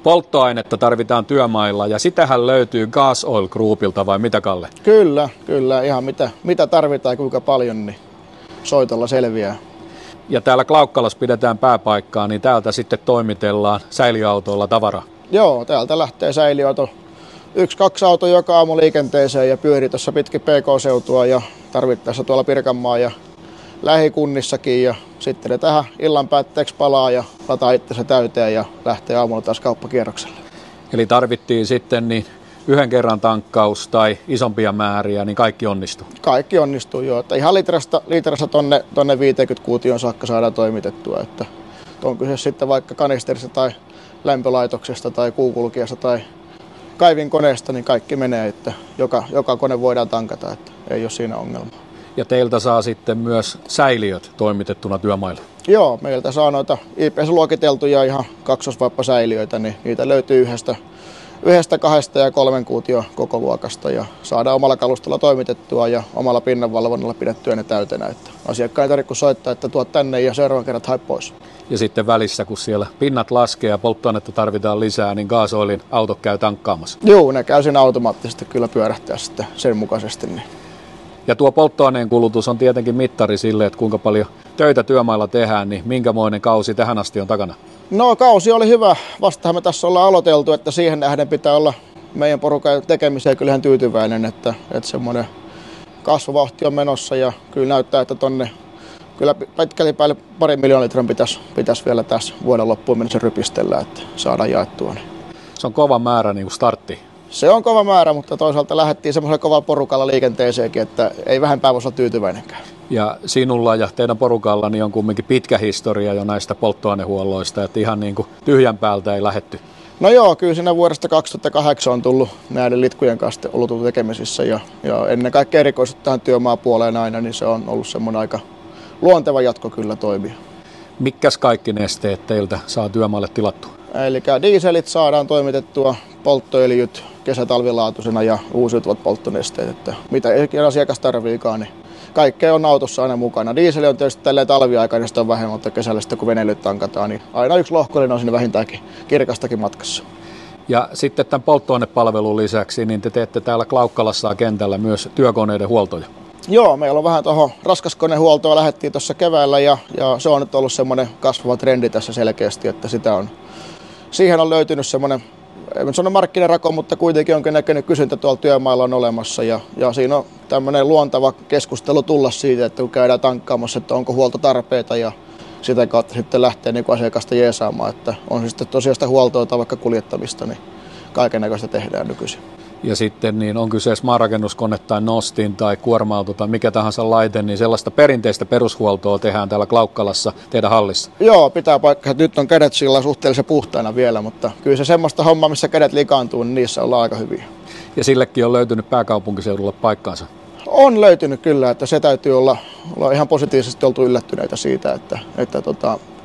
Polttoainetta tarvitaan työmailla ja sitähän löytyy Gas Oil Groupilta vai mitä, Kalle? Kyllä. Ihan mitä tarvitaan ja kuinka paljon, niin soitolla selviää. Ja täällä Klaukkalassa pidetään pääpaikkaa, niin täältä sitten toimitellaan säiliöautoilla tavaraa. Joo, täältä lähtee säiliöauto. 1-2 auto joka aamu liikenteeseen ja pyörii tuossa pitkin PK-seutua ja tarvittaessa tuolla Pirkanmaa ja lähikunnissakin. Ja sitten ne tähän illan päätteeksi palaa ja lataa itsensä täyteen ja lähtee aamulla taas kauppakierrokselle. Eli tarvittiin sitten niin yhden kerran tankkaus tai isompia määriä, niin kaikki onnistuu? Kaikki onnistuu, joo. Että ihan litrasta tonne 50 kuution saakka saadaan toimitettua. Että on kyse sitten vaikka kanisterista tai lämpölaitoksesta tai kuukulkiasta tai kaivinkoneesta, niin kaikki menee, että joka kone voidaan tankata, että ei ole siinä ongelmaa. Ja teiltä saa sitten myös säiliöt toimitettuna työmaille? Joo, meiltä saa noita IPS-luokiteltuja ihan kaksosvaippasäiliöitä, niin niitä löytyy yhdestä, 2 ja 3 kuution koko luokasta ja saadaan omalla kalustolla toimitettua ja omalla pinnanvalvonnalla pidettyä ne täytenä. Että asiakkaan ei tarvitse soittaa, että tuot tänne ja seuraavan kerran hae pois. Ja sitten välissä, kun siellä pinnat laskee ja polttoainetta tarvitaan lisää, niin Gas Oilin auto käy tankkaamassa? Joo, ne käy siinä automaattisesti kyllä pyörähtää sitten sen mukaisesti. Niin. Ja tuo polttoaineen kulutus on tietenkin mittari sille, että kuinka paljon töitä työmailla tehdään, niin minkämoinen kausi tähän asti on takana? No kausi oli hyvä. Vastahan me tässä ollaan aloiteltu, että siihen nähden pitää olla meidän porukan tekemiseen kyllähän tyytyväinen, että semmoinen kasvuvauhti on menossa ja kyllä näyttää, että tonne kyllä pitkälti päälle 2 miljoonan litran pitäisi vielä tässä vuoden loppuun mennessä rypistellä, että saadaan jaettua. Se on kova määrä niin kuin startti. Se on kova määrä, mutta toisaalta lähdettiin semmoisella kovalla porukalla liikenteeseenkin, että ei vähempää voisi olla tyytyväinenkään. Ja sinulla ja teidän porukalla niin on kumminkin pitkä historia jo näistä polttoainehuolloista, että ihan niin kuin tyhjän päältä ei lähdetty. No joo, kyllä siinä vuodesta 2008 on tullut näiden litkujen kanssa ollut tekemisissä ja ennen kaikkea erikoisesti tähän työmaapuoleen aina, niin se on ollut semmoinen aika luonteva jatko kyllä toimia. Mikäs kaikki nesteet teiltä saa työmaalle tilattua? Eli dieselit saadaan toimitettua, polttoöljyt kesä-talvilaatuisena ja uusiutuvat polttonesteet, että mitä asiakas tarviikaan, niin kaikkea on autossa aina mukana. Dieseli on tietysti tälleen talviaikana, niin sitä on vähemmän, mutta kesällä sitten kun veneilyt tankataan, niin aina yksi lohkollinen on siinä vähintäänkin kirkastakin matkassa. Ja sitten tämän polttoainepalvelun lisäksi, niin te teette täällä Klaukkalassa kentällä myös työkoneiden huoltoja. Joo, meillä on vähän tuohon raskaskonehuoltoa lähdettiin tuossa keväällä ja se on nyt ollut semmoinen kasvava trendi tässä selkeästi, että siihen on löytynyt semmoinen, en sano markkinarako, mutta kuitenkin jonkinnäköinen kysyntä tuolla työmailla on olemassa ja siinä on tämmöinen luontava keskustelu tulla siitä, että kun käydään tankkaamassa, että onko huoltotarpeita ja sitä kautta sitten lähtee niin asiakasta jeesaamaan, että on se sitten tosiaan sitä huoltoa tai vaikka kuljettamista, niin kaikennäköistä tehdään nykyisin. Ja sitten niin on kyseessä maanrakennuskone tai nostin tai kuorma-auto tai mikä tahansa laite, niin sellaista perinteistä perushuoltoa tehdään täällä Klaukkalassa teidän hallissa. Joo, pitää paikkaa. Nyt on kädet sillä suhteellisen puhtaina vielä, mutta kyllä se semmoista hommaa, missä kädet likaantuu, niin niissä ollaan aika hyviä. Ja sillekin on löytynyt pääkaupunkiseudulla paikkaansa? On löytynyt kyllä, että se täytyy olla ihan positiivisesti oltu yllättyneitä siitä, että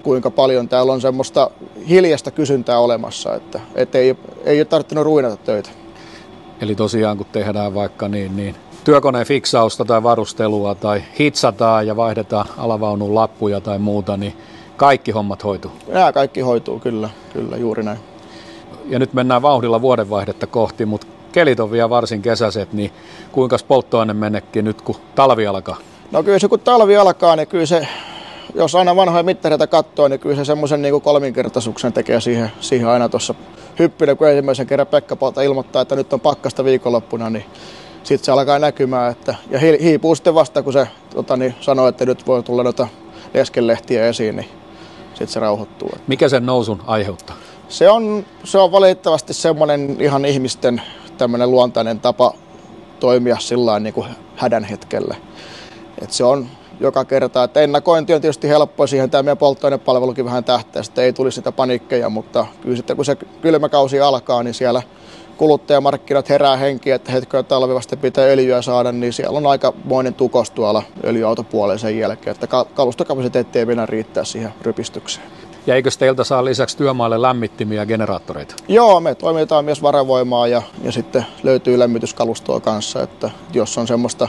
kuinka paljon täällä on semmoista hiljaista kysyntää olemassa, että ei ole tarvinnut ruinata töitä. Eli tosiaan kun tehdään vaikka niin työkoneen fiksausta tai varustelua tai hitsataan ja vaihdetaan alavaunun lappuja tai muuta, niin kaikki hommat hoituu? Nämä kaikki hoituu, kyllä juuri näin. Ja nyt mennään vauhdilla vuodenvaihdetta kohti, mutta kelit on vielä varsin kesäiset, niin kuinka polttoaine menekki nyt kun talvi alkaa? No kyllä se kun talvi alkaa, niin kyllä se, jos aina vanhoja mittareita katsoo, niin kyllä se semmoisen niin kuin kolminkertaisuuksen tekee siihen aina tuossa hyppynä, kun ensimmäisen kerran Pekka Palta ilmoittaa, että nyt on pakkasta viikonloppuna, niin sitten se alkaa näkymään. Ja hiipuu sitten vasta, kun se sanoo, että nyt voi tulla noita leskenlehtiä esiin, niin sitten se rauhoittuu. Mikä sen nousun aiheuttaa? Se on valitettavasti semmoinen ihan ihmisten tämmöinen luontainen tapa toimia sillain niin kuin hädän hetkellä. Et se on joka kerta, että ennakointi on tietysti helppoa, siihen tämä meidän polttoainepalvelukin vähän tähtää, että ei tulisi sitä paniikkeja, mutta kyllä sitten kun se kylmäkausi alkaa, niin siellä kuluttajamarkkinat herää henkiä, että hetkellä talvivasti pitää öljyä saada, niin siellä on aikamoinen tukos tuolla öljyautopuolella sen jälkeen, että kalustokapasiteetti ei mennä riittää siihen rypistykseen. Ja eikö teiltä saa lisäksi työmaalle lämmittimiä ja generaattoreita? Joo, me toimitaan myös varavoimaa ja sitten löytyy lämmityskalustoa kanssa, että jos on semmoista,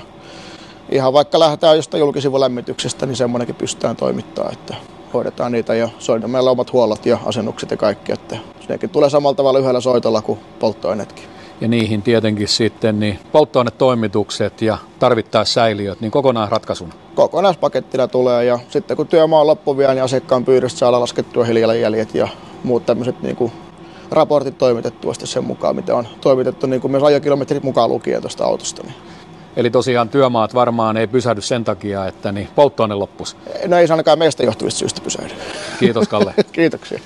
ihan vaikka lähdetään jostain julkisivulämmityksestä, niin semmoinenkin pystytään toimittamaan, että hoidetaan niitä jo. Meillä on omat huollot ja asennukset ja kaikki, että nekin tulee samalla tavalla yhdellä soitolla kuin polttoaineetkin. Ja niihin tietenkin sitten niin polttoainetoimitukset ja tarvittaessa säiliöt niin kokonaisratkaisuna. Kokonaispakettina tulee ja sitten kun työmaa on loppu vielä, niin asiakkaan pyydöstä saadaan laskettua hiilijalanjäljet ja muut tämmöiset niin kuin raportit toimitettua sen mukaan, mitä on toimitettu niin kuin myös ajokilometrit mukaan lukien tuosta autosta. Eli tosiaan työmaat varmaan ei pysähdy sen takia, että niin polttoaine loppuisi. No ei se ainakaan meistä johtuvista syystä pysähdy. Kiitos Kalle. Kiitoksia.